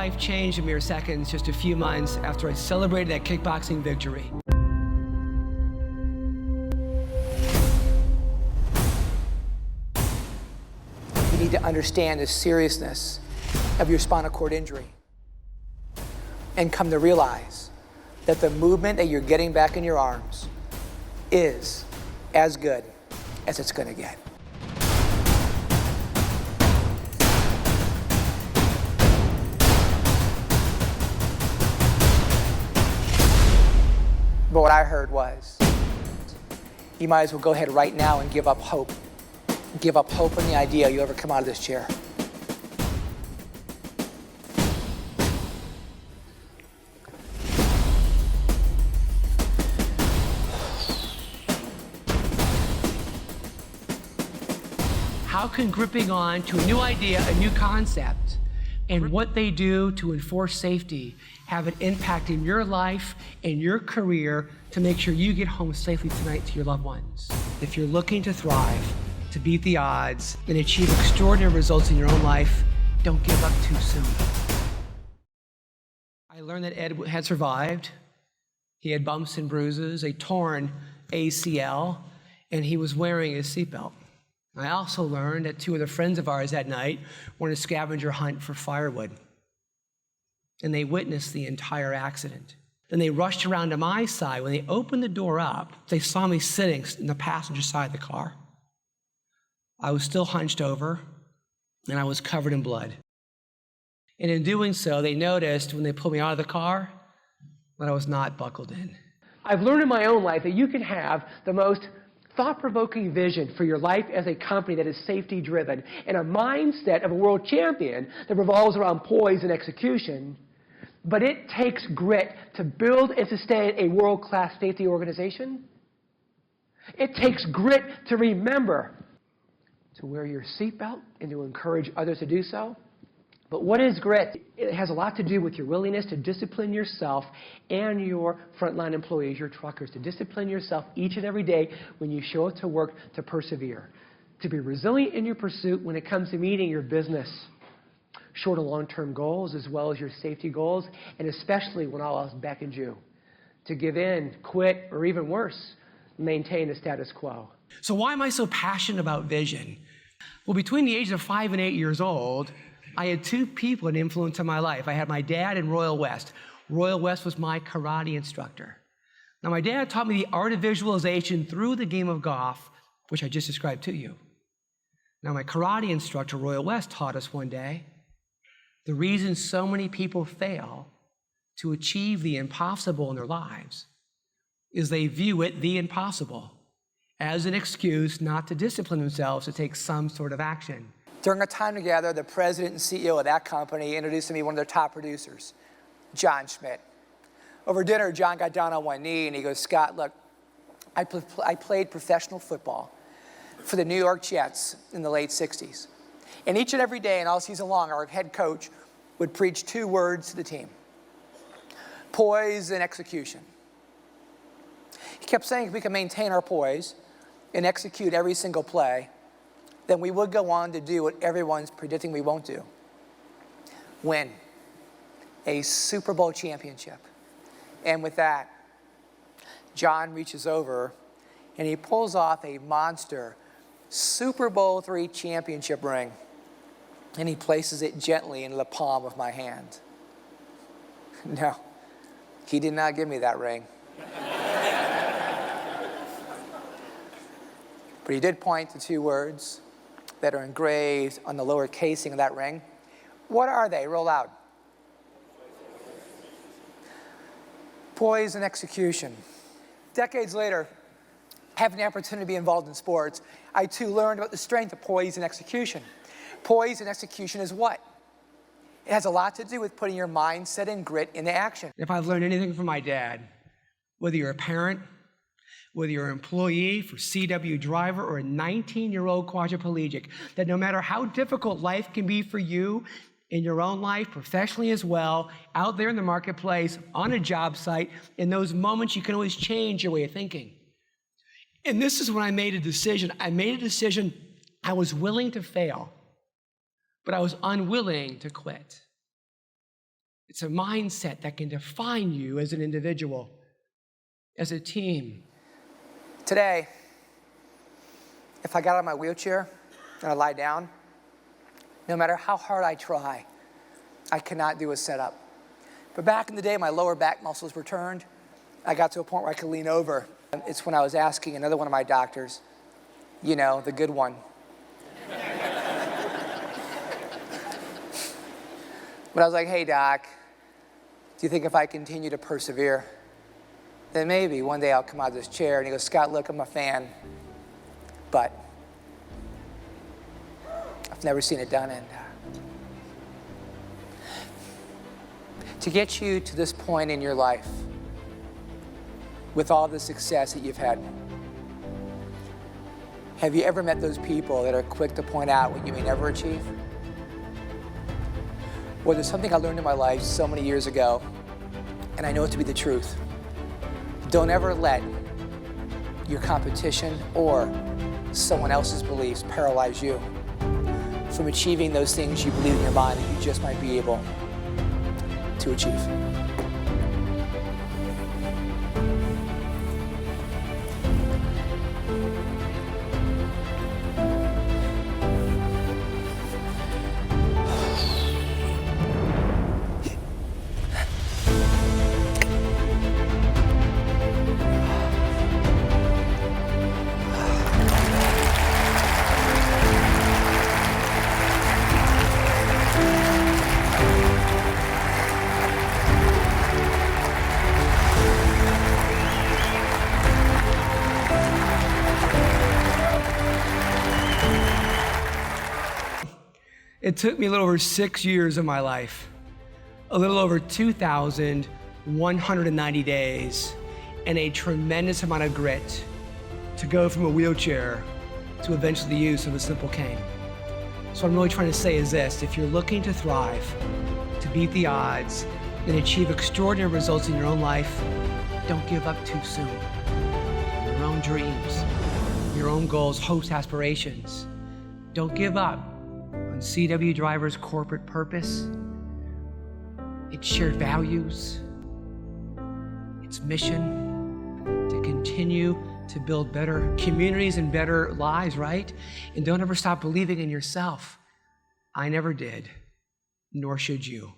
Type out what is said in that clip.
life changed in mere seconds just a few months after I celebrated that kickboxing victory. You need to understand the seriousness of your spinal cord injury and come to realize that the movement that you're getting back in your arms is as good as it's going to get. But what I heard was, you might as well go ahead right now and give up hope. Give up hope in the idea you'll ever come out of this chair. How can gripping on to a new idea, a new concept, and what they do to enforce safety have an impact in your life and your career to make sure you get home safely tonight to your loved ones? If you're looking to thrive, to beat the odds, and achieve extraordinary results in your own life, don't give up too soon. I learned that Ed had survived. He had bumps and bruises, a torn ACL, and he was wearing his seatbelt. I also learned that two other friends of ours that night were on a scavenger hunt for firewood, and they witnessed the entire accident. Then they rushed around to my side. When they opened the door up, they saw me sitting in the passenger side of the car. I was still hunched over, and I was covered in blood. And in doing so, they noticed when they pulled me out of the car that I was not buckled in. I've learned in my own life that you can have the most thought-provoking vision for your life as a company that is safety-driven and a mindset of a world champion that revolves around poise and execution. But it takes grit to build and sustain a world-class safety organization. It takes grit to remember to wear your seatbelt and to encourage others to do so. But what is grit? It has a lot to do with your willingness to discipline yourself and your frontline employees, your truckers, to discipline yourself each and every day when you show up to work to persevere, to be resilient in your pursuit when it comes to meeting your business short and long-term goals as well as your safety goals, and especially when all else beckons you to give in, quit, or even worse, maintain the status quo. So why am I so passionate about vision? Well, between the ages of 5 and 8 years old, I had two people in influence in my life. I had my dad and Royal West. Royal West was my karate instructor. Now, my dad taught me the art of visualization through the game of golf, which I just described to you. Now, my karate instructor, Royal West, taught us one day the reason so many people fail to achieve the impossible in their lives is they view it, the impossible, as an excuse not to discipline themselves to take some sort of action. During our time together, the president and CEO of that company introduced to me one of their top producers, John Schmidt. Over dinner, John got down on one knee and he goes, "Scott, look, I played professional football for the New York Jets in the late 60s. And each and every day and all season long, our head coach would preach two words to the team: poise and execution. He kept saying if we can maintain our poise and execute every single play, then we would go on to do what everyone's predicting we won't do: win a Super Bowl championship." And with that, John reaches over and he pulls off a monster Super Bowl III championship ring, and he places it gently in the palm of my hand. No, he did not give me that ring. But he did point to two words that are engraved on the lower casing of that ring. What are they? Real loud. Poise and execution. Decades later, having the opportunity to be involved in sports, I too learned about the strength of poise and execution. Poise and execution is what? It has a lot to do with putting your mindset and grit into action. If I've learned anything from my dad, whether you're a parent, whether you're an employee for CW Driver or a 19-year-old quadriplegic, that no matter how difficult life can be for you in your own life, professionally as well, out there in the marketplace, on a job site, in those moments you can always change your way of thinking. And this is when I made a decision. I was willing to fail, but I was unwilling to quit. It's a mindset that can define you as an individual, as a team. Today, if I got out of my wheelchair and I lie down, no matter how hard I try, I cannot do a sit-up. But back in the day, my lower back muscles were turned. I got to a point where I could lean over. It's when I was asking another one of my doctors, you know, the good one. But I was like, hey, doc, do you think if I continue to persevere, then maybe one day I'll come out of this chair? And he goes, Scott, look, I'm a fan, but I've never seen it done. And to get you to this point in your life, with all the success that you've had, have you ever met those people that are quick to point out what you may never achieve? Well, there's something I learned in my life so many years ago, and I know it to be the truth. Don't ever let your competition or someone else's beliefs paralyze you from achieving those things you believe in your mind that you just might be able to achieve. It took me a little over 6 years of my life, a little over 2,190 days, and a tremendous amount of grit to go from a wheelchair to eventually the use of a simple cane. So what I'm really trying to say is this: if you're looking to thrive, to beat the odds, and achieve extraordinary results in your own life, don't give up too soon. Your own dreams, your own goals, hopes, aspirations. Don't give up on CW Driver's corporate purpose, its shared values, its mission to continue to build better communities and better lives, right? And don't ever stop believing in yourself. I never did, nor should you.